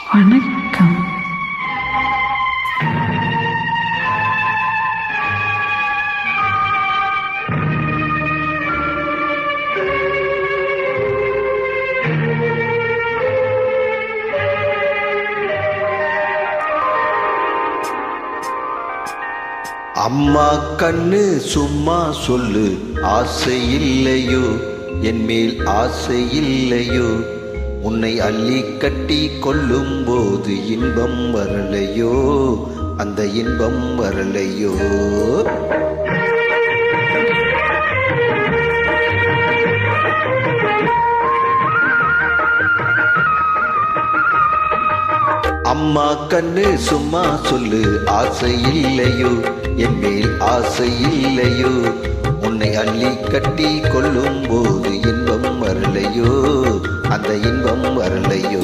வணக்கம். அம்மா கண்ணு சும்மா சொல்லு, ஆசை இல்லையோ என் மேல் ஆசை இல்லையோ, உன்னை அள்ளி கட்டி கொள்ளும் போது இன்பம் வரலையோ, அந்த இன்பம் வரலையோ. அம்மா கண்ணு சும்மா சொல்லு, ஆசை இல்லையோ என் மேல் ஆசை இல்லையோ, உன்னை அள்ளி கட்டி கொள்ளும் போது இன்பம் வரலையோ, அந்த இன்பம் வரலையோ.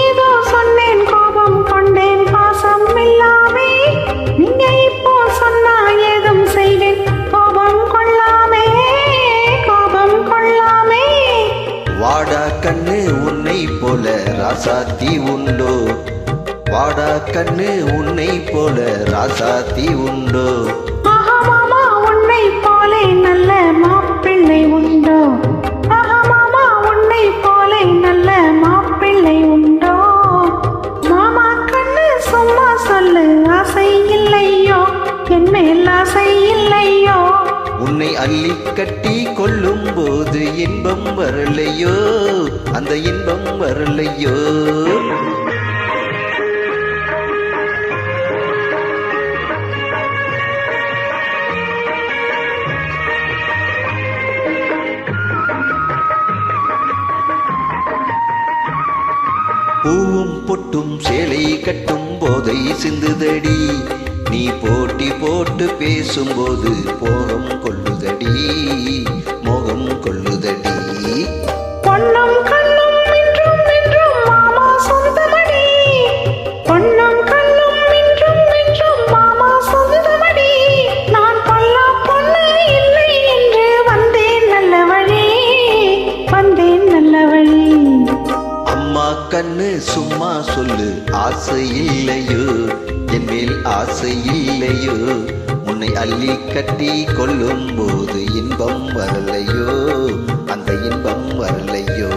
ஏதோ சொன்னேன், கோபம் கொண்டேன், பாசம் இல்லாமே. நீங்க இப்போ சொன்னா ஏதும் செய்வேன், கோபம் கொள்ளாமே, கோபம் கொள்ளாமே. வாடா கண்ணு உன்னை போல ராசாத்தி உண்டோ, வாடா கண்ணு உன்னை போல ராசாத்தி உண்டோ. ஆஹா மாமா உன்னை போலே நல்ல மாப்பிள்ளை உண்டோ, ஆஹா மாமா உன்னை போலே நல்ல மாப்பிள்ளை உண்டோ. மாமா கண்ணு சும்மா சொல்லு, ஆசை இல்லையோ என் மேல் ஆசை இல்லையோ, உன்னை அள்ளி கட்டி கொள்ளும் போது இன்பம் வரலையோ, அந்த இன்பம் வரலையோ. பூவும் பொட்டும் சேலை கட்டும் போதை சிந்துதடி, நீ போட்டி போட்டு பேசும்போது மோகம் கொள்ளுதடி, மோகம் கொள்ளுதடி. பொன்னும் கண்ணும் என்றும் என்றும் மாமா சொந்தமடி, பொன்னும் கண்ணும் என்றும் என்றும் மாமா சொந்தமடி. நான் கொல்லா பொண்ணு இல்லை என்று வந்தேன் நல்ல வழி, வந்தேன் நல்ல வழி. அம்மா கண்ணு சும்மா சொல்லு, ஆசை இல்லையோ என் மேல் ஆசை இல்லையோ, உன்னை அள்ளி கட்டி கொள்ளும் போது இன்பம் வரலையோ, அந்த இன்பம் வரலையோ.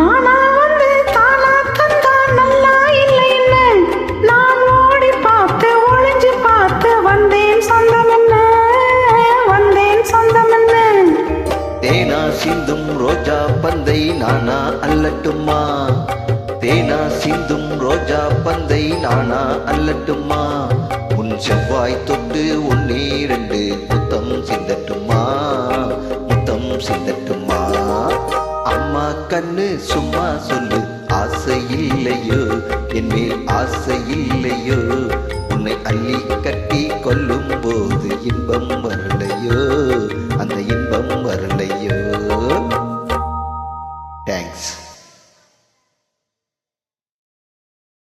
நானா வந்து தானா தந்தா நல்லா இல்லைன்னு, நான் ஓடி பார்த்து ஒளிஞ்சு பார்த்து வந்தேன் சொந்தம் என்ன, வந்தேன் சொந்தம் என்ன. தேனா சிந்தும் ரோஜா பந்தை நானா அல்லட்டுமா, தேனா சிந்தும் ரோஜா பந்தை நானா அல்லட்டுமா, உன் செவ்வாய் தொட்டு ஒன்னே ரெண்டு முத்தம் சிந்தட்டுமா, முத்தம் சிந்தட்டுமா. அம்மா கண்ணு சும்மா சொல்லு, ஆசை இல்லையோ என் மேல் ஆசை இல்லையோ, உன்னை அள்ளி கட்டி கொள்ளும் போது இன்பம்